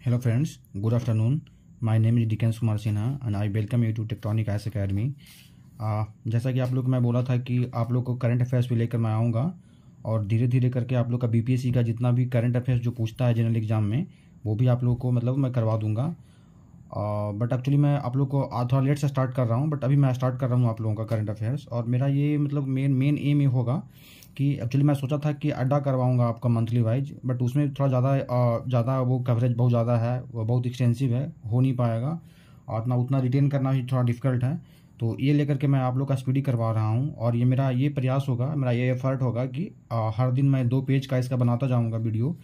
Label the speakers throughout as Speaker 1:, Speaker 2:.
Speaker 1: Hello friends, good afternoon. My name is Dikens Kumar Sinha and I welcome you to Tectonic IAS Academy. जैसा कि आप लोग को मैं बोला था कि आप लोग को करंट अफेयर्स भी लेकर मैं आऊँगा और धीरे धीरे करके आप लोग का बीपीएससी का जितना भी करंट अफेयर्स जो पूछता है जनरल एग्जाम में वो भी आप लोग को मैं करवा दूँगा। बट एक्चुअली मैं आप लोग को थोड़ा लेट से स्टार्ट कर रहा हूँ, बट अभी मैं स्टार्ट कर रहा हूँ आप लोगों का करंट अफेयर्स। और मेरा ये मेन एम ये होगा कि एक्चुअली मैं सोचा था कि अड्डा करवाऊंगा आपका मंथली वाइज, बट उसमें थोड़ा ज़्यादा वो कवरेज बहुत ज़्यादा है, वो बहुत एक्सटेंसिव है, हो नहीं पाएगा और उतना रिटेन करना भी थोड़ा डिफ़िकल्ट है। तो ये लेकर के मैं आप लोग का स्पीडी करवा रहा हूँ और ये मेरा ये प्रयास होगा, मेरा ये एफर्ट होगा कि हर दिन मैं 2 पेज का इसका बनाता जाऊँगा वीडियो।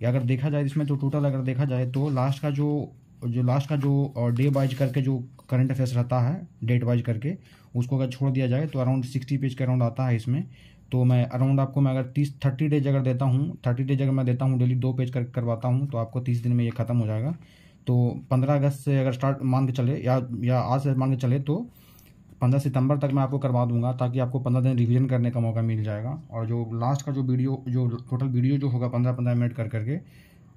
Speaker 1: या अगर देखा जाए इसमें तो टोटल अगर देखा जाए तो लास्ट का जो डे वाइज करके जो करंट अफेयर्स रहता है डेट वाइज करके उसको अगर छोड़ दिया जाए तो अराउंड 60 पेज के अराउंड आता है इसमें। तो मैं अराउंड आपको मैं अगर 30 डेज अगर देता हूँ, 30 डेज अगर मैं देता हूँ डेली 2 पेज करवाता हूँ तो आपको 30 दिन में ये ख़त्म हो जाएगा। तो 15 अगस्त से अगर स्टार्ट मान के चले या आज से मान के चले तो 15 सितंबर तक मैं आपको करवा दूंगा, ताकि आपको 15 दिन रिवीजन करने का मौका मिल जाएगा। और जो लास्ट का जो वीडियो जो टोटल वीडियो जो होगा 15-15 मिनट करके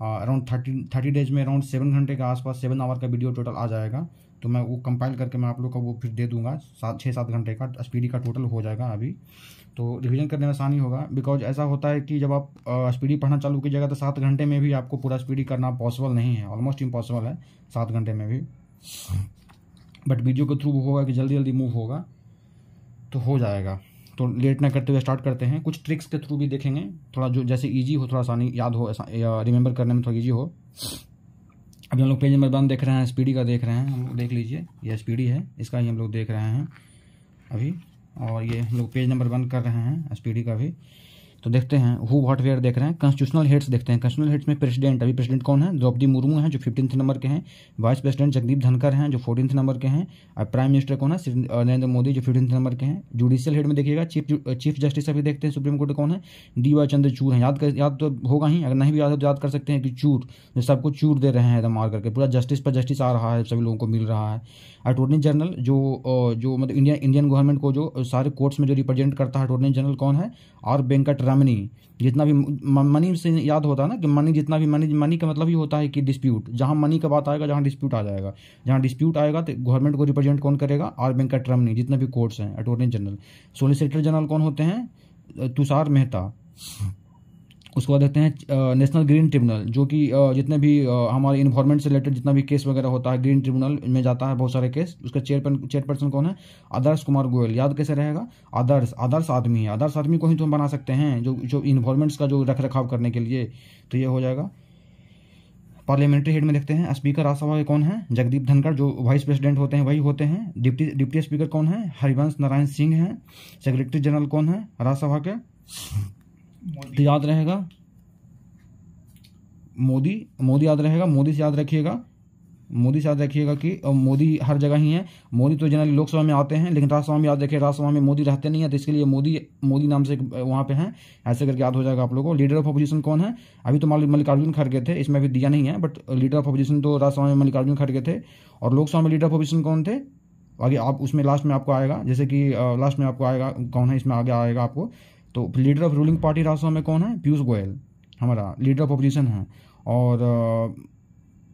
Speaker 1: अराउंड 30 डेज में अराउंड 7 घंटे के आसपास 7 आवर का वीडियो टोटल आ जाएगा। तो मैं वो कंपाइल करके मैं आप लोग को वो फिर दे दूंगा, 6-7 घंटे का स्पीडी का टोटल हो जाएगा अभी। तो रिवीजन करने में आसानी होगा, बिकॉज ऐसा होता है कि जब आप स्पीडी पढ़ना चालू कीजिएगा तो 7 घंटे में भी आपको पूरा स्पीडी करना पॉसिबल नहीं है, ऑलमोस्ट इम्पॉसिबल है 7 घंटे में भी। बट वीडियो के थ्रू होगा कि जल्दी जल्दी मूव होगा तो हो जाएगा। तो लेट ना करते हुए स्टार्ट करते हैं। कुछ ट्रिक्स के थ्रू भी देखेंगे, थोड़ा जो जैसे इजी हो, थोड़ा आसानी याद हो या रिमेंबर करने में थोड़ा इजी हो। अभी हम लोग पेज नंबर 1 देख रहे हैं, स्पीडी का देख रहे हैं, हम लोग देख लीजिए ये स्पीडी है, इसका ही हम लोग देख रहे हैं अभी। और ये हम लोग पेज नंबर 1 कर रहे हैं स्पीडी का भी। तो देखते हैं हु व्हाट वेयर देख रहे हैं। कॉन्स्टिट्यूशनल हेड्स देखते हैं। कॉन्स्टिट्यूशनल हेड्स में प्रेसिडेंट, अभी प्रेसिडेंट कौन है? द्रौपदी मुर्मू हैं जो 15th नंबर के हैं। वाइस प्रेसिडेंट जगदीप धनखड़ हैं जो 14th नंबर के हैं। और प्राइम मिनिस्टर कौन है? नरेंद्र मोदी जो 15th नंबर के हैं। जुडिशियल हेड में देखिएगा चीफ जस्टिस अभी देखते हैं सुप्रीम कोर्ट कौन है? DY चंद्रचूड़ हैं। याद तो होगा ही, अगर नहीं भी याद है तो याद कर सकते हैं कि चूड़, जो सबको चूड़ दे रहे हैं एकदम मार करके, पूरा जस्टिस पर जस्टिस आ रहा है, सभी लोगों को मिल रहा है। अटॉर्नी जनरल जो मतलब इंडियन गवर्नमेंट को जो सारे कोर्ट्स में जो रिप्रेजेंट करता है, अटॉर्नी जनरल कौन है? आर वेंकट रमनी। जितना भी मनी से याद होता है ना कि मनी, जितना भी मनी का मतलब ही होता है कि डिस्प्यूट, जहां मनी का बात आएगा, जहां डिस्प्यूट आ जाएगा, जहां डिस्प्यूट आएगा तो गवर्नमेंट को रिप्रेजेंट कौन करेगा? आर वेंकट रमनी। जितने भी कोर्ट्स हैं अटॉर्नी जनरल। सोलिसिटर जनरल कौन होते हैं? तुषार मेहता। उसके बाद देखते हैं नेशनल ग्रीन ट्रिब्यूनल, जो कि जितने भी हमारे इन्वायरमेंट से रिलेटेड जितना भी केस वगैरह होता है ग्रीन ट्रिब्यूनल में जाता है बहुत सारे केस। उसका चेयरपर्सन कौन है? आदर्श कुमार गोयल। याद कैसे रहेगा? आदर्श आदमी है, आदर्श आदमी को ही तो हम बना सकते हैं जो इन्वायरमेंट्स का जो रख रखाव करने के लिए। तो ये हो जाएगा। पार्लियामेंट्री हेड में देखते हैं स्पीकर राज्यसभा के कौन है? जगदीप धनखड़। जो वाइस प्रेसिडेंट होते हैं वही होते हैं। डिप्टी स्पीकर कौन है? हरिवंश नारायण सिंह हैं। सेक्रेटरी जनरल कौन है राज्यसभा के? तो याद रहेगा मोदी याद रहेगा। मोदी से याद रखिएगा कि मोदी हर जगह ही है। मोदी तो जनरली लोकसभा में आते हैं, लेकिन राज्यसभा में याद रखिए, राज्यसभा में मोदी रहते नहीं है, तो इसके लिए मोदी नाम से वहाँ पे हैं, ऐसे करके याद हो जाएगा आप लोगों को। लीडर ऑफ अपोजिशन कौन है? अभी तो मल्लिकार्जुन खड़गे थे, इसमें अभी दिया नहीं है, बट लीडर ऑफ अपोजिशन तो राज्यसभा में मल्लिकार्जुन खड़गे थे। और लोकसभा में लीडर ऑफ अपोजिशन कौन थे? आगे आप उसमें लास्ट में आपको आएगा, जैसे कि लास्ट में आपको आएगा कौन है, इसमें आगे आएगा आपको। तो leader of ruling party Rajya Sabha में कौन है? पीयूष गोयल हमारा लीडर ऑफ अपोजिशन है। और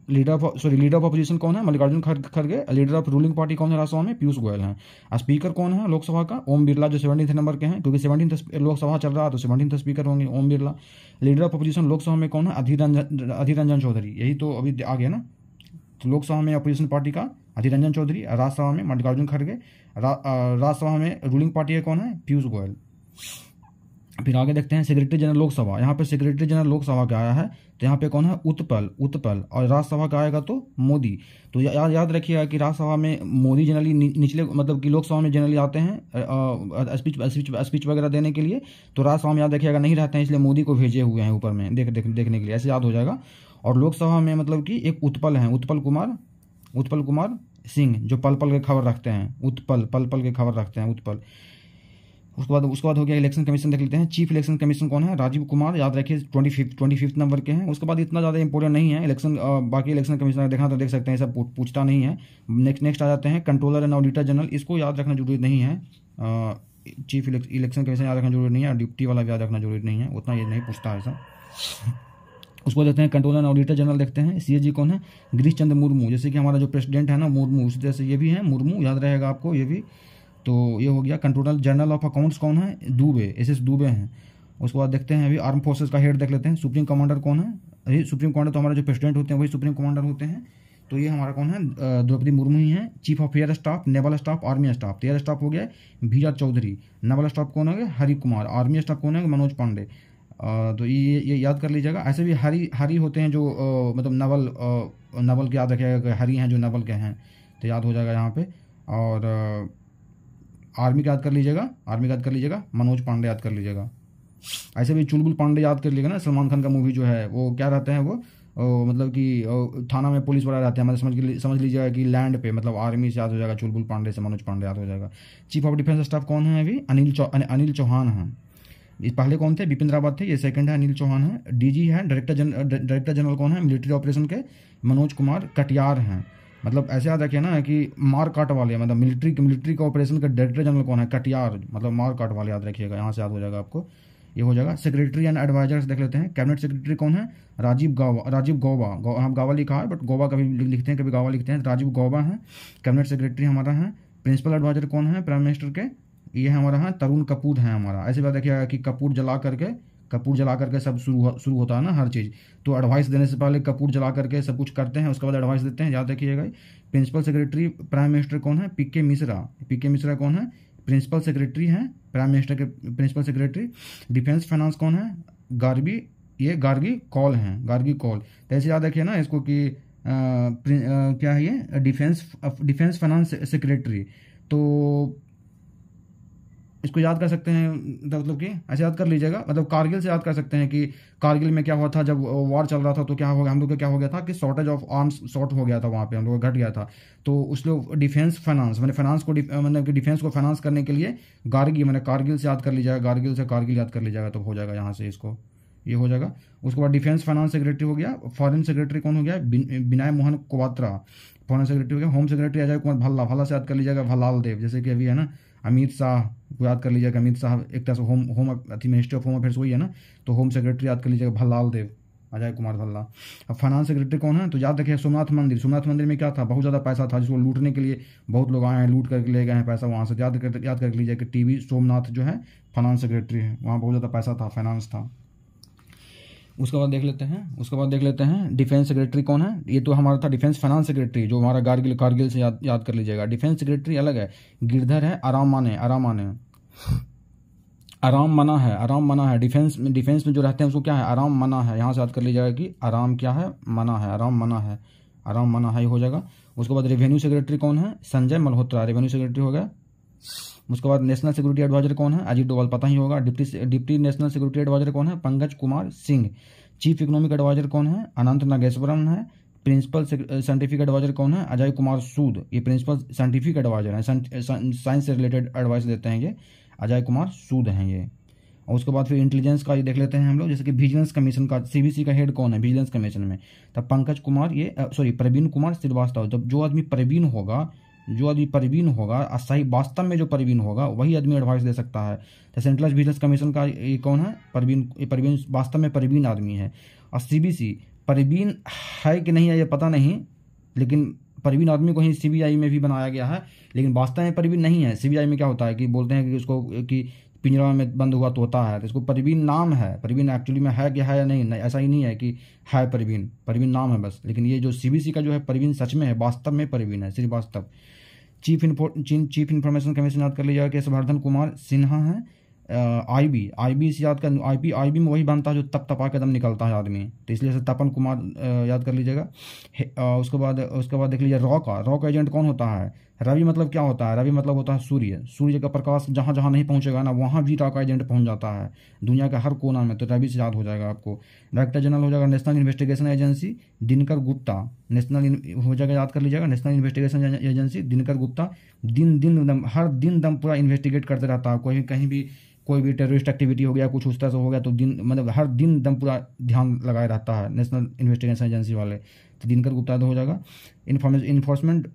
Speaker 1: लीडर ऑफ अपोजिशन कौन है? मल्लिकार्जुन खड़गे। लीडर ऑफ रूलिंग पार्टी कौन है राज्यसभा में? पीयूष गोयल हैं। स्पीकर कौन है लोकसभा का? ओम बिरला, जो 17th नंबर के हैं, क्योंकि 17th लोकसभा चल रहा है तो 17th स्पीकर होंगे Om Birla. Leader of opposition Lok Sabha में कौन है? अधीर रंजन चौधरी। यही तो अभी आ गया ना। तो लोकसभा में अपोजिशन पार्टी का अधीर रंजन चौधरी, राज्यसभा में मल्लिकार्जुन खड़गे, राज्यसभा में रूलिंग पार्टी कौन है? पीयूष गोयल। फिर आगे देखते हैं सेक्रेटरी जनरल लोकसभा। यहाँ पे सेक्रेटरी जनरल लोकसभा का आया है तो यहाँ पे कौन है? उत्पल। और राज्यसभा का आएगा तो मोदी। तो याद रखिएगा कि राज्यसभा में मोदी जनरली निचले, मतलब कि लोकसभा में जनरली आते हैं स्पीच वगैरह देने के लिए, तो राज्यसभा में याद रखिएगा नहीं रहते हैं, इसलिए मोदी को भेजे हुए हैं ऊपर में देखने के लिए, ऐसे याद हो जाएगा। और लोकसभा में मतलब कि एक उत्पल है, उत्पल कुमार सिंह, जो पल के खबर रखते हैं, पल के खबर रखते हैं उत्पल। उसके बाद हो गया इलेक्शन कमीशन देख लेते हैं। चीफ इलेक्शन कमीशन कौन है? राजीव कुमार। याद रखिए 25th नंबर के हैं। उसके बाद इतना ज़्यादा इंपॉर्टेंट नहीं है इलेक्शन, बाकी इलेक्शन कमीशन देखना तो देख सकते हैं, सब पूछता नहीं है। नेक्स्ट आ जाते हैं कंट्रोलर एंड ऑडिटर जनरल। इसको याद रखना जरूरी नहीं है। चीफ इलेक्शन कमीशन याद रखना जरूरी नहीं है, और डिप्टी वाला भी याद रखना जरूरी नहीं है, उतना ये नहीं पूछता है ऐसा। उसको देखते हैं कंट्रोलर एंड ऑडिटर जनरल देखते हैं। सीएजी कौन है? गिरीश चंद्र मुर्मू। जैसे कि हमारा जो प्रेसिडेंट है ना मुर्मू, उसी तरह से ये भी है मुर्मू, याद रहेगा आपको ये भी। तो ये हो गया। कंट्रोलर जनरल ऑफ अकाउंट्स कौन है? दुबे, एसएस दुबे हैं। उसके बाद देखते हैं अभी आर्म फोर्सेस का हेड देख लेते हैं। सुप्रीम कमांडर कौन है? अरे सुप्रीम कमांडर तो हमारे जो प्रेसिडेंट होते हैं वही सुप्रीम कमांडर होते हैं। तो ये हमारा कौन है? द्रौपदी मुर्मू ही है। Chief of air staff, naval staff, army staff. तो एयर स्टाफ हो गया बीआर चौधरी। नेवल स्टाफ कौन हो गया? हरि कुमार। आर्मी स्टाफ कौन है? मनोज पांडे। तो ये याद कर लीजिएगा। ऐसे भी हरी होते हैं जो मतलब नवल के याद रखिएगा, हरी हैं जो नवल के हैं, तो याद हो जाएगा यहाँ पे। और आर्मी का याद कर लीजिएगा, मनोज पांडे याद कर लीजिएगा। ऐसे भी चुलबुल पांडे याद कर लीजिएगा ना, सलमान खान का मूवी जो है वो क्या रहते हैं वो मतलब कि थाना में पुलिस वाला रहते हैं, मतलब समझ लीजिएगा कि लैंड पे, मतलब आर्मी से याद हो जाएगा चुलबुल पांडे से मनोज पांडे याद हो जाएगा। चीफ ऑफ डिफेंस स्टाफ कौन है अभी? अनिल चौहान हैं। इस पहले कौन थे? बिपिन रावत थे। ये सेकंड है अनिल चौहान है। डीजी है डायरेक्टर जनरल कौन है? मिलिट्री ऑपरेशन के मनोज कुमार कटियार हैं। मतलब ऐसे याद रखिए ना कि मार काट वाले, मतलब मिलिट्री का ऑपरेशन का डायरेक्टर जनरल कौन है? कटियार, मतलब मार काट वाले याद रखिएगा, यहाँ से याद हो जाएगा आपको। ये हो जाएगा। सेक्रेटरी एंड एडवाइजर्स देख लेते हैं। कैबिनेट सेक्रेटरी कौन है? राजीव गौबा। हम गावा लिखा है बट गौबा कभी लिखते हैं, कभी गावा लिखते हैं। राजीव गौबा है कैबिनेट सेक्रेटरी हमारा है। प्रिंसिपल एडवाइजर कौन है प्राइम मिनिस्टर के? ये हमारा है तरुण कपूर है हमारा। ऐसे बात देखिएगा कि कपूर जला करके सब शुरू होता है ना हर चीज़। तो एडवाइस देने से पहले कपूर जला करके सब कुछ करते हैं, उसके बाद एडवाइस देते हैं, याद रखिएगा। प्रिंसिपल सेक्रेटरी प्राइम मिनिस्टर कौन है? पीके मिश्रा कौन है? प्रिंसिपल सेक्रेटरी हैं प्राइम मिनिस्टर के प्रिंसिपल सेक्रेटरी। डिफेंस फाइनेंस कौन है? गार्गी कौल हैं, गार्गी कौल। तो ऐसे याद रखिए ना इसको कि क्या है ये? Defence finance secretary. तो इसको याद कर सकते हैं, मतलब कि ऐसे याद कर लीजिएगा, मतलब कारगिल से याद कर सकते हैं कि कारगिल में क्या हुआ था जब वॉर चल रहा था, तो क्या हो गया हम लोग का? क्या हो गया था कि शॉर्टेज ऑफ आर्म्स शॉर्ट हो गया था, वहाँ पे हम लोग घट गया था। तो उस लोग डिफेंस फाइनेंस, मैंने फाइनेंस को मतलब कि डिफेंस को फाइनेंस करने के लिए मैंने कारगिल से याद कर लीजिएगा, कारगिल याद कर लीजिएगा, तो हो जाएगा यहाँ से इसको, ये हो जाएगा। उसके बाद डिफेंस फाइनेंस सेक्रेटरी हो गया। फॉरेन सेक्रेटरी कौन हो गया? विनय मोहन क्वात्रा, फॉरेन सेक्रेटरी हो गया। होम सेक्रेटरी अजय कुमार भल्ला से याद कर लीजिएगा, भल्लाल देव। जैसे कि अभी है ना अमित शाह को याद कर लीजिएगा, अमित शाह एक तरह से मिनिस्टर ऑफ होम अफेयर्स वही है ना, तो होम सेक्रेटरी याद कर लीजिएगा भल्लाल देव, अजय कुमार भल्ला। अब फाइनेंस सेक्रेटरी कौन है? तो याद रखिए सोमनाथ मंदिर में क्या था? बहुत ज़्यादा पैसा था जिसको लूटने के लिए बहुत लोग आए हैं, लूट करके ले गए हैं पैसा वहाँ से। याद कर लीजिए कि टीवी सोमनाथ जो है फाइनेंस सेक्रेटरी है, वहाँ बहुत ज़्यादा पैसा था, फाइनेंस था। उसके बाद देख लेते हैं डिफेंस सेक्रेटरी कौन है? ये तो हमारा था डिफेंस फाइनेंस सेक्रेटरी जो हमारा कारगिल से याद कर लीजिएगा। डिफेंस सेक्रेटरी अलग है, गिरधर है, आराम मना है। डिफेंस में जो रहते हैं उसको क्या है? आराम मना है। यहाँ से याद कर लीजिएगा कि आराम क्या है? मना है, आराम मना है, ये हो जाएगा। उसके बाद रेवेन्यू सेक्रेटरी कौन है? संजय मल्होत्रा, रेवेन्यू सेक्रेटरी हो गया। उसके बाद नेशनल सिक्योरिटी एडवाइजर कौन है? अजीत डोभाल, पता ही होगा। डिप्टी नेशनल सिक्योरिटी एडवाइजर कौन है? Pankaj Kumar Singh. Chief economic adviser कौन है? अनंत नागेश्वरम है। प्रिंसिपल साइंटिफिक एडवाइजर कौन है? अजय कुमार सूद, ये प्रिंसिपल साइंटिफिक एडवाइजर हैं, साइंस से रिलेटेड एडवाइस देते हैं, ये अजय कुमार सूद हैं ये। और उसके बाद फिर इंटेलिजेंस का ये देख लेते हैं हम लोग, जैसे कि विजिलेंस कमीशन का, सीबीसी का हेड कौन है विजिलेंस कमीशन में? तब पंकज कुमार, प्रवीण कुमार श्रीवास्तव। जब जो आदमी प्रवीण होगा सही वास्तव में जो प्रवीण होगा वही आदमी एडवाइस दे सकता है। तो सेंट्रल विजिलेंस कमीशन का ये कौन है? प्रवीण वास्तव में प्रवीण आदमी है। और सीबीसी प्रवीण है कि नहीं है ये पता नहीं, लेकिन प्रवीण आदमी को ही सीबीआई में भी बनाया गया है, लेकिन वास्तव में प्रवीण नहीं है। सीबीआई में क्या होता है कि बोलते हैं कि उसको कि पिंजरा में बंद हुआ तोता है, तो इसको प्रवीण नाम है। प्रवीण एक्चुअली में है क्या है या नहीं, ऐसा ही नहीं है कि है प्रवीण नाम है बस। लेकिन ये जो सीबीसी का जो है प्रवीण सच में है, वास्तव में प्रवीण है, श्रीवास्तव। चीफ इन्फॉर्मेशन कमीशन याद कर लीजिएगा केशवर्धन कुमार सिन्हा है। आईबी से याद कर, आईबी में वही बनता है जो तपा के दम निकलता है आदमी, तो इसलिए से तपन कुमार याद कर लीजिएगा। उसके बाद देख लीजिए रॉ का एजेंट कौन होता है? रवि मतलब क्या होता है? रवि मतलब होता है सूर्य का प्रकाश जहाँ जहाँ नहीं पहुँचेगा ना वहाँ भी रॉ का एजेंट पहुँच जाता है दुनिया के हर कोना में, तो रवि से याद हो जाएगा आपको। डायरेक्टर जनरल हो जाएगा national investigation agency Dinkar Gupta, हो जाएगा, याद कर लीजिएगा national investigation agency Dinkar Gupta. हर दिन पूरा इन्वेस्टिगेट करते रहता है, कोई कहीं भी कोई भी टेररिस्ट एक्टिविटी हो गया, कुछ उस तरह से हो गया, तो दिन मतलब हर दिन एकदम पूरा ध्यान लगाए रहता है नेशनल इन्वेस्टिगेशन एजेंसी वाले। तो दिनकर गुप्ता तो हो जाएगा। इन्फोर्समेंट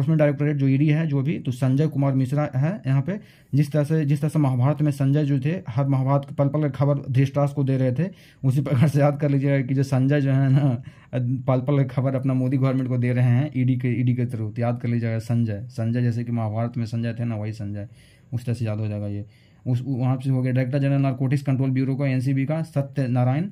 Speaker 1: डायरेक्टोरेट जो ईडी है जो भी, तो संजय कुमार मिश्रा है यहाँ पे। जिस तरह से महाभारत में संजय जो थे हर महाभारत पल पल खबर धृतराष्ट्र को दे रहे थे, उसी प्रकार से याद कर लीजिएगा कि जो संजय जो है ना पल पल खबर अपना मोदी गवर्नमेंट को दे रहे हैं ईडी के थ्रू। तो याद कर लीजिएगा संजय जैसे कि महाभारत में संजय थे ना, वही संजय, उस तरह से याद हो जाएगा ये। उस वहाँ से हो गया director general narcotics control bureau का एनसीबी का सत्य नारायण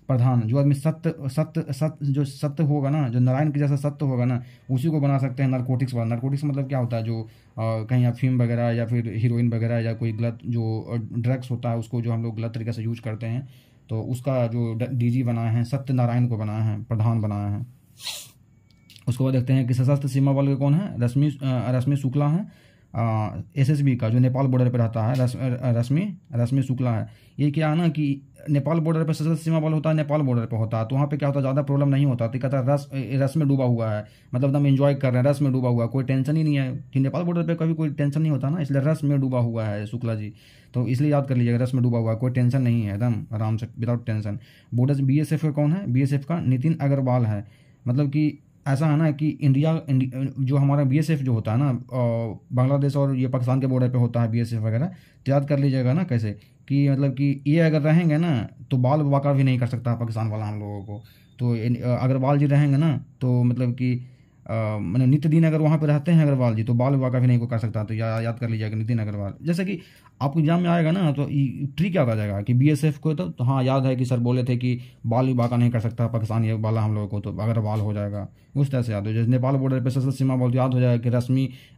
Speaker 1: प्रधान। जो आदमी सत्य होगा ना, जो नारायण के जैसा सत्य होगा ना, उसी को बना सकते हैं नारकोटिक्स वाला। नारकोटिक्स मतलब क्या होता है, जो कहीं अफीम वगैरह या फिर हीरोइन वगैरह या कोई गलत जो ड्रग्स होता है उसको जो हम लोग गलत तरीके से यूज करते हैं, तो उसका जो डीजी बनाया है सत्य नारायण को बनाया है, प्रधान बनाया है। उसके बाद देखते हैं कि सशस्त्र सीमा बल के कौन है, रश्मि शुक्ला है। एसएसबी का जो नेपाल बॉर्डर पर रहता है रश्मि शुक्ला है। ये क्या है ना कि नेपाल बॉर्डर पर सशस्त्र सीमा बल होता है, नेपाल बॉर्डर पर होता है, तो वहाँ पे क्या होता है, ज़्यादा प्रॉब्लम नहीं होता। तो कहता है रस में डूबा हुआ है, मतलब एकदम एंजॉय कर रहे हैं, रस में डूबा हुआ है, कोई टेंशन ही नहीं है कि नेपाल बॉर्डर पर कभी कोई टेंशन नहीं होता ना, इसलिए रस में डूबा हुआ है शुक्ला जी। तो इसलिए याद कर लीजिएगा, रस में डूबा हुआ है, कोई टेंशन नहीं है, एकदम आराम से विदाउट टेंशन। बॉर्डर बीएसएफ का कौन है, बीएसएफ का नितिन अग्रवाल है। मतलब कि ऐसा है ना कि इंडिया जो हमारा बीएसएफ जो होता है ना, बांग्लादेश और ये पाकिस्तान के बॉर्डर पे होता है बीएसएफ वगैरह। तो याद कर लीजिएगा ना कैसे कि मतलब कि ये अगर रहेंगे ना तो बाल वाका भी नहीं कर सकता पाकिस्तान वाला हम लोगों को। तो अग्रवाल जी रहेंगे ना तो मतलब कि मतलब नित्य दिन अगर वहाँ पे रहते हैं अग्रवाल जी, तो बाल वाका भी नहीं को कर सकता। तो याद कर लीजिएगा नितिन अग्रवाल। जैसे कि आपको एग्जाम में आएगा ना तो ट्रिक याद आ जाएगा कि बीएसएफ को तो हाँ याद है कि सर बोले थे कि बाल वाका नहीं कर सकता पाकिस्तानी वाला हम लोगों को, तो अग्रवाल हो जाएगा। उस तरह से याद हो। जैसे नेपाल बॉर्डर पर सशस्त्र सीमा बल याद हो जाएगा कि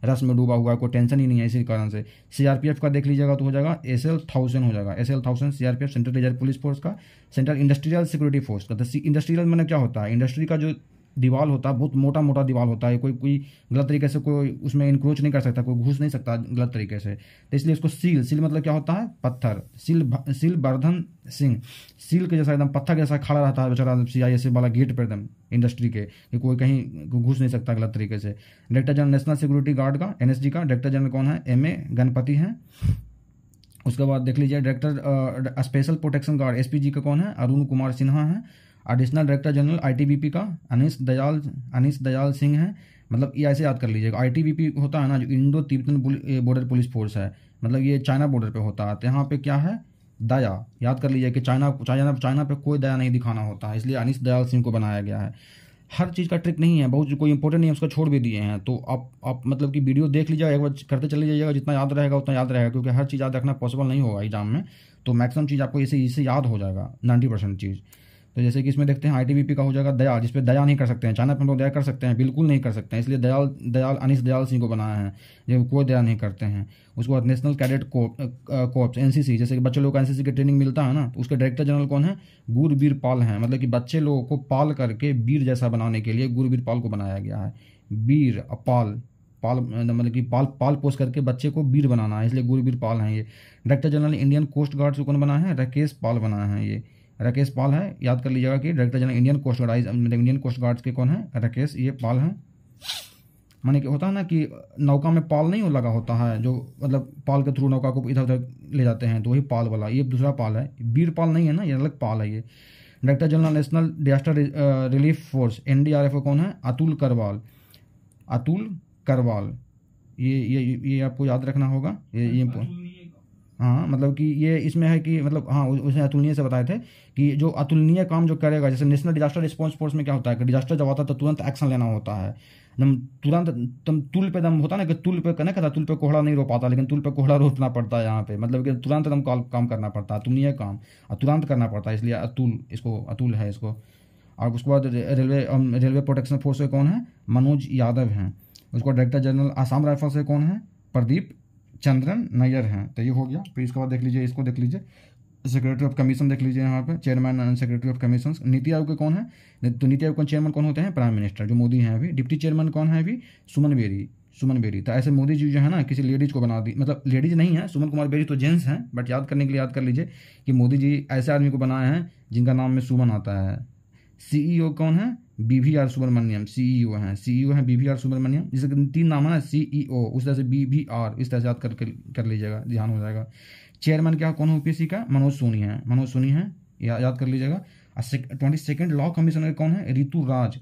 Speaker 1: रस में डूबा हुआ है, कोई टेंशन ही नहीं है। इसी कारण से सीआरपीएफ का देख लीजिएगा तो हो जाएगा SL1000 हो जाएगा। SL1000 CRPF central reserve police force का, सेंट्रल इंडस्ट्रियल सिक्योरिटी फोर्स का। इंडस्ट्रियल मैंने क्या होता है, इंडस्ट्री का जो दीवार होता है बहुत मोटा मोटा दीवार होता है, कोई गलत तरीके से कोई उसमें इंक्रोच नहीं कर सकता, कोई घुस नहीं सकता गलत तरीके से। तो इसलिए इसको सील मतलब क्या होता है, पत्थर। सील वर्धन सिंह, सील के जैसा एकदम पत्थर जैसा खड़ा रहता है बेचारा CISF वाला गेट पर एकदम इंडस्ट्री के, कि कोई कहीं घुस नहीं सकता गलत तरीके से। Director general national security guard का NSG का डायरेक्टर जनरल कौन है, MA गणपति हैं। उसके बाद देख लीजिए director special protection guard SPG का कौन है, अरुण कुमार सिन्हा है। एडिशनल डायरेक्टर जनरल ITBP का अनीस दयाल सिंह है। मतलब ये ऐसे याद कर लीजिएगा, ITBP होता है ना जो Indo Tibetan border police force है, मतलब ये चाइना बॉर्डर पे होता है। तो यहाँ पे क्या है, दया। याद कर लीजिए कि चाइना पे कोई दया नहीं दिखाना होता है, इसलिए अनीस दयाल सिंह को बनाया गया है। हर चीज़ का ट्रिक नहीं है, बहुत कोई इंपॉर्टेंट नहीं है उसका छोड़ भी दिए हैं। तो आप मतलब कि वीडियो देख लीजिएगा, एक बार करते चले जाइएगा, जितना याद रहेगा उतना याद रहेगा, क्योंकि हर चीज़ याद रखना पॉसिबल नहीं होगा एग्जाम में। तो मैक्सिमम चीज़ आपको इससे याद हो जाएगा 90% चीज़। तो जैसे कि इसमें देखते हैं ITBP का हो जाएगा दया, जिसपे दया नहीं कर सकते हैं। चाइना पे हम लोग दया कर सकते हैं, बिल्कुल नहीं कर सकते हैं, इसलिए अनीस दयाल सिंह को बनाया है, जो कोई दया नहीं करते हैं। उसके बाद नेशनल कैडेट कोर्प्स NCC, जैसे कि बच्चे लोग को NCC की ट्रेनिंग मिलता है ना, तो उसके डायरेक्टर जनरल कौन है, गुरबीर पाल हैं। मतलब कि बच्चे लोगों को पाल करके वीर जैसा बनाने के लिए गुरबीर पाल को बनाया गया है। वीर पाल मतलब कि पाल पोस्ट करके बच्चे को वीर बनाना है, इसलिए गुरबीर पाल हैं ये। Director general Indian coast guard को कौन बनाया है, राकेश पाल बनाया है ये। राकेश पाल है, याद कर लीजिएगा कि director general Indian coast guard, मतलब इंडियन कोस्ट गार्ड्स के कौन है, राकेश ये पाल है। माने कि होता है ना कि नौका में पाल नहीं लगा होता है, जो मतलब पाल के थ्रू नौका को इधर उधर ले जाते हैं, तो वही पाल वाला, ये दूसरा पाल है, वीर पाल नहीं है ना, ये अलग पाल है ये। Director general national disaster relief force NDRF को कौन है, अतुल करवाल। ये आपको याद रखना होगा। ये हाँ, मतलब कि ये इसमें है कि मतलब हाँ उसने अतुलनीय से बताए थे कि जो अतुलनीय काम जो करेगा, जैसे नेशनल डिजास्टर रिस्पॉन्स फोर्स में क्या होता है कि डिजास्टर जब आता है तो तुरंत एक्शन लेना होता है, एकदम तुरंत। तुम तुल पे दम होता है ना कि तुल पे कहना कहता, तुल पे कोहड़ा नहीं रो पाता, लेकिन तुल पे कोहड़ा रोपना पड़ता है यहाँ पे, मतलब कि तुरंत एकदम काम करना पड़ता है, अतुलनीय काम और तुरंत करना पड़ता है, इसलिए अतुल है इसको। और उसके बाद रेलवे प्रोटेक्शन फोर्स से कौन है, मनोज यादव हैं। उसको डायरेक्टर जनरल आसाम राइफल से कौन है, प्रदीप चंद्रन नैयर हैं। तो ये हो गया। फिर इसके बाद देख लीजिए, इसको देख लीजिए, सेक्रेटरी ऑफ कमीशन देख लीजिए, यहाँ पे chairman and secretary of commission. NITI Aayog के कौन है, तो नीति आयोग के चेयरमैन कौन होते हैं, प्राइम मिनिस्टर, जो मोदी हैं अभी। डिप्टी चेयरमैन कौन है अभी, सुमन बेरी। तो ऐसे मोदी जी जो है ना किसी लेडीज को बना दी, मतलब लेडीज नहीं है, सुमन कुमार बेरी तो जेंट्स हैं, बट याद करने के लिए याद कर लीजिए कि मोदी जी ऐसे आदमी को बनाए हैं जिनका नाम में सुमन आता है। CEO कौन है, BVR सुब्रमण्यम, CEO हैं BVR सुब्रमण्यम। जैसे 3 नाम है ना, CEO, उस तरह से BVR, इस तरह से याद कर लीजिएगा, ध्यान हो जाएगा। चेयरमैन क्या कौन है यूपीएससी का? मनोज सोनी है, मनोज सोनी है, याद कर लीजिएगा। 22 लॉ कमिश्नर कौन है? ऋतु राज।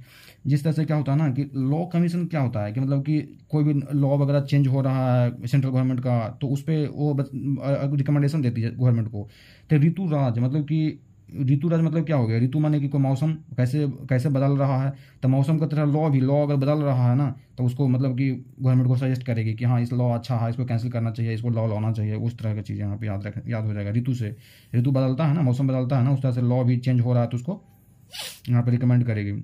Speaker 1: जिस तरह से क्या होता है ना कि लॉ कमीशन क्या होता है कि मतलब कि कोई भी लॉ वगैरह चेंज हो रहा है सेंट्रल गवर्नमेंट का, तो उस पर वो रिकमेंडेशन देती है गवर्नमेंट को। तो ऋतु राज मतलब कि ऋतु राज मतलब क्या हो गया? ऋतु माने कि कोई मौसम कैसे कैसे बदल रहा है, तो मौसम का तरह लॉ अगर बदल रहा है ना, तो उसको मतलब कि गवर्नमेंट को सजेस्ट करेगी कि हाँ इस लॉ अच्छा है, इसको कैंसिल करना चाहिए, इसको लॉ लाना चाहिए। उस तरह की चीज़ें यहाँ पे याद हो जाएगा। ऋतु से, ऋतु बदलता है ना, मौसम बदलता है ना, उस तरह से लॉ भी चेंज हो रहा है तो उसको यहाँ पे रिकमेंड करेगी।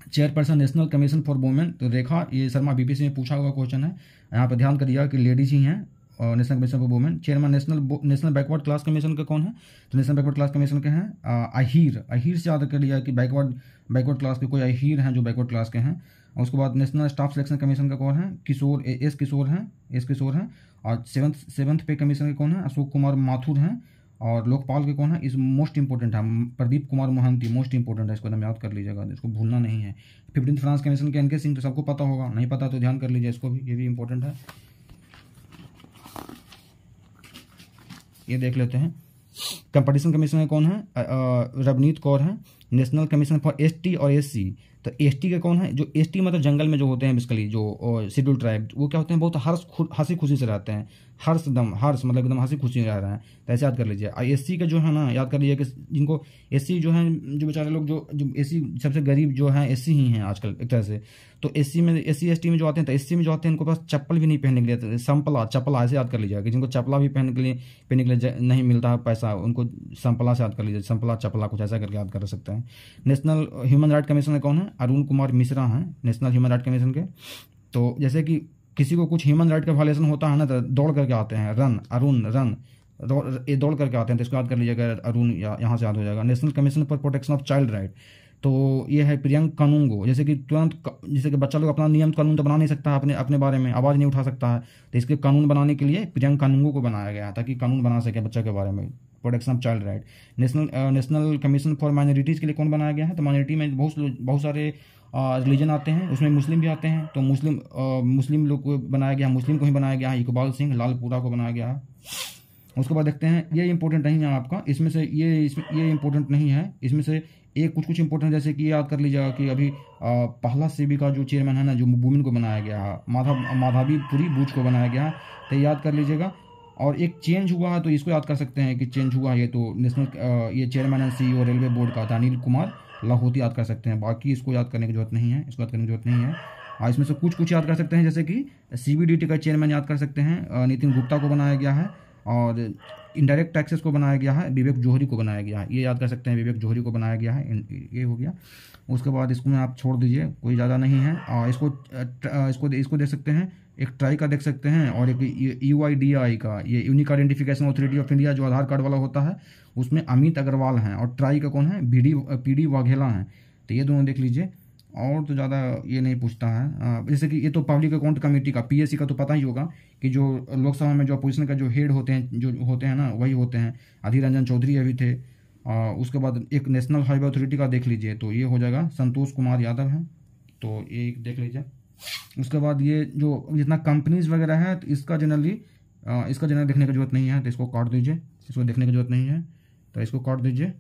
Speaker 1: Chairperson national commission for women, तो रेखा ये शर्मा, बीपीएससी में पूछा हुआ क्वेश्चन है, यहाँ पर ध्यान करिएगा कि लेडीज ही हैं और national commission for women. Chairman national backward class commission के कौन है? तो नेशनल बैकवर्ड क्लास कमीशन के हैं अहीर से याद कर लिया कि बैकवर्ड क्लास के कोई अहीर हैं जो बैकवर्ड क्लास के हैं। और उसके बाद नेशनल स्टाफ सिलेक्शन कमीशन का कौन है? एस किशोर हैं। और सेवंथ पे कमीशन के कौन है? अशोक कुमार माथुर हैं। और लोकपाल के कौन है? इस मोस्ट इंपॉर्टेंट है प्रदीप कुमार मोहंती, मोस्ट इंपॉर्टेंट है, इसको एकदम याद कर लीजिएगा, इसको भूलना नहीं है। 15th फ्रांस कमीशन के एनके सिंह, तो सबको पता होगा, नहीं पता तो ध्यान कर लीजिए इसको भी, ये भी इंपॉर्टेंट है। ये देख लेते हैं। कंपटीशन कमीशन में कौन है? रवनीत कौर है। नेशनल कमीशन फॉर एसटी और एससी, तो एसटी के कौन है? जो एसटी मतलब जंगल में जो होते हैं बेसिकली, जो शेड्यूल ट्राइब, वो क्या होते हैं? बहुत हंसी खुशी से रहते हैं, हर्ष मतलब एकदम हंसी खुशी रह रहे हैं, तो ऐसे याद कर लीजिए। और एससी के जो है ना, याद कर लीजिए कि जिनको एससी जो है, जो बेचारे लोग जो एससी सबसे गरीब जो है एससी ही हैं आजकल एक तरह से। तो एससी एसटी में जो आते हैं, तो एससी में जो आते हैं उनको पास चप्पल भी नहीं पहनने के लिए, चपला ऐसे याद कर लीजिएगा कि जिनको चपला भी पहनने के लिए नहीं मिलता है पैसा, उनको संपला से याद कर लीजिए, संपला चपला कुछ ऐसा करके याद कर सकते हैं। नेशनल ह्यूमन राइट कमीशन कौन है? अरुण कुमार मिश्रा हैं, नेशनल ह्यूमन राइट कमीशन के। तो जैसे कि किसी को कुछ ह्यूमन राइट का वायलेशन होता है ना, तो दौड़ करके आते हैं, ये दौड़ करके आते हैं, तो इसको याद कर लीजिएगा, अरुण यहाँ से याद हो जाएगा। National commission for protection of child right, तो ये है प्रियंक कानूंगो। जैसे कि जैसे कि बच्चा लोग अपना नियम कानून तो बना नहीं सकता है, अपने बारे में आवाज़ नहीं उठा सकता है, तो इसके कानून बनाने के लिए प्रियंक कानूंगो को बनाया गया है, ताकि कानून बना सके बच्चा के बारे में, protection of child right. National commission for minorities के लिए कौन बनाया गया है? तो माइनॉरिटी में बहुत सारे रिलीजन आते हैं, उसमें मुस्लिम भी आते हैं, तो मुस्लिम लोग को बनाया गया, मुस्लिम को ही बनाया गया है, इकबाल सिंह लालपुरा को बनाया गया है। उसके बाद देखते हैं, ये इंपॉर्टेंट नहीं है आपका, इसमें से ये इंपॉर्टेंट नहीं है, इसमें से एक कुछ इंपॉर्टेंट, जैसे कि याद कर लीजिएगा कि अभी पहला सेबी का जो चेयरमैन है ना, जो वुमेन को बनाया गया है, माधवीपुरी बूच को बनाया गया है, तो याद कर लीजिएगा। और एक चेंज हुआ है, तो इसको याद कर सकते हैं कि चेंज हुआ है, तो ये chairman and CEO railway board का था, अनिल कुमार लाहौती, याद कर सकते हैं। बाकी इसको याद करने की जरूरत नहीं है, और इसमें से कुछ याद कर सकते हैं, जैसे कि सीबीडीटी का चेयरमैन याद कर सकते हैं, नितिन गुप्ता को बनाया गया है, और इनडायरेक्ट टैक्सेस को बनाया गया है, विवेक जोहरी को बनाया गया है, ये याद कर सकते हैं, विवेक जोहरी को बनाया गया है, ये हो गया। उसके बाद इसको में आप छोड़ दीजिए, कोई ज़्यादा नहीं है। और इसको देख सकते हैं, एक ट्राई का देख सकते हैं, और एक UIDAI का, ये unique identification authority of India जो आधार कार्ड वाला होता है, उसमें अमित अग्रवाल हैं, और ट्राई का कौन है? PD वाघेला हैं, तो ये दोनों देख लीजिए। और तो ज़्यादा ये नहीं पूछता है, जैसे कि ये तो पब्लिक अकाउंट कमेटी का, PSC का तो पता ही होगा कि जो लोकसभा में जो अपोजिशन का जो हेड होते हैं ना, वही होते हैं, अधीर रंजन चौधरी अभी थे। उसके बाद एक नेशनल हाईवे अथॉरिटी का देख लीजिए, तो ये हो जाएगा संतोष कुमार यादव हैं, तो ये देख लीजिए। उसके बाद ये जो जितना कंपनीज वगैरह है, तो इसका जनरली देखने की जरूरत नहीं है, तो इसको काट दीजिए, इसको देखने की जरूरत नहीं है, तो इसको काट दीजिए,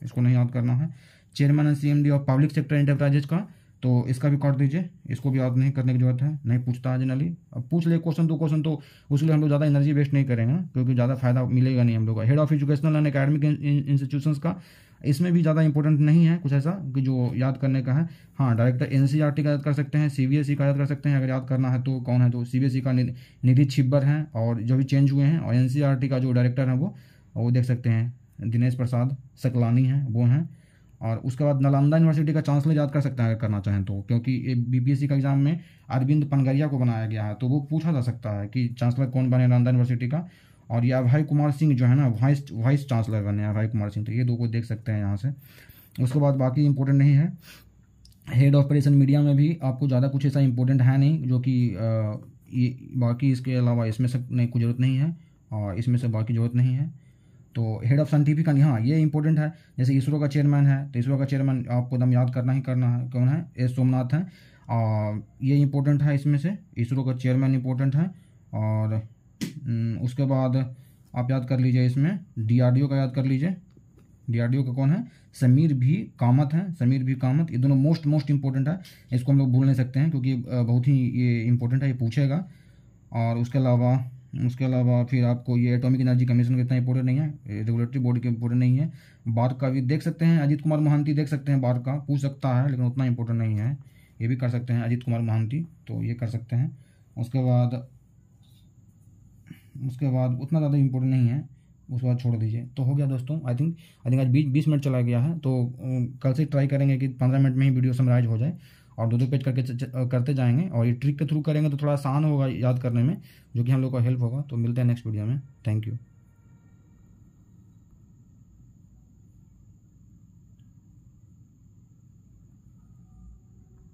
Speaker 1: इसको नहीं याद करना है। Chairman and CMD of public sector enterprises का, तो इसका भी काट दीजिए, इसको भी याद नहीं करने की जरूरत है, नहीं पूछता है जनरली। अब पूछ ले क्वेश्चन तो उसके लिए हम लोग ज़्यादा एनर्जी वेस्ट नहीं करेंगे, क्योंकि ज़्यादा फायदा मिलेगा नहीं हम लोग का। Head of educational and academic institutions का, इसमें भी ज़्यादा इंपॉर्टेंट नहीं है कुछ ऐसा कि जो याद करने का है। हाँ, डायरेक्टर NCERT का याद कर सकते हैं, CBSE का याद कर सकते हैं, अगर याद करना है तो कौन है, तो CBSE का निधि छिब्बर हैं, और जो भी चेंज हुए हैं। और NCERT का जो डायरेक्टर हैं वो देख सकते हैं, दिनेश प्रसाद सकलानी हैं, वो हैं। और उसके बाद नालंदा यूनिवर्सिटी का चांसलर याद कर सकते हैं अगर करना चाहें तो, क्योंकि BPSC का एग्जाम में अरविंद पनगरिया को बनाया गया है, तो वो पूछा जा सकता है कि चांसलर कौन बने नालंदा यूनिवर्सिटी का। और ये अभय कुमार सिंह जो है ना, वाइस चांसलर बने अभय कुमार सिंह, तो ये दो को देख सकते हैं यहाँ से। उसके बाद बाकी इंपॉर्टेंट नहीं है। हेड ऑपरेशन मीडिया में भी आपको ज़्यादा कुछ ऐसा इंपॉर्टेंट है नहीं, जो कि बाकी इसके अलावा इसमें से नहीं कुछ जरूरत नहीं है, और इसमें से बाकी जरूरत नहीं है। तो हेड ऑफ साइंटिफिक, हाँ ये इंपॉर्टेंट है, जैसे इसरो का चेयरमैन है, तो इसरो का चेयरमैन आपको एकदम याद करना है, कौन है? S सोमनाथ है, और ये इंपॉर्टेंट है, इसमें से इसरो का चेयरमैन इंपॉर्टेंट है। और उसके बाद आप याद कर लीजिए, इसमें DRDO का याद कर लीजिए। DRDO का कौन है? समीर भी कामत है, समीर भी कामत। ये दोनों मोस्ट इंपॉर्टेंट है, इसको हम लोग भूल नहीं सकते हैं क्योंकि बहुत ही ये इंपॉर्टेंट है, ये पूछेगा। और उसके अलावा फिर आपको ये एटॉमिक एनर्जी कमीशन का इतना इंपॉर्टेंट नहीं है, रेगुलेटरी बॉडी के इंपॉर्टेंट नहीं है। बार का भी देख सकते हैं, अजीत कुमार मोहंती देख सकते हैं, बार का पूछ सकता है लेकिन उतना इंपॉर्टेंट नहीं है। ये भी कर सकते हैं अजीत कुमार मोहंती, तो ये कर सकते हैं। उसके बाद उतना ज़्यादा इंपॉर्टेंट नहीं है, उसके बाद छोड़ दीजिए। तो हो गया दोस्तों, आई थिंक आज 20 मिनट चला गया है। तो कल से ट्राई करेंगे कि 15 मिनट में ही वीडियो समराइज हो जाए और 2-2 पेज करके करते जाएंगे। और ये ट्रिक के थ्रू करेंगे तो थोड़ा आसान होगा याद करने में, जो कि हम लोग को हेल्प होगा। तो मिलते हैं नेक्स्ट वीडियो में। Thank you.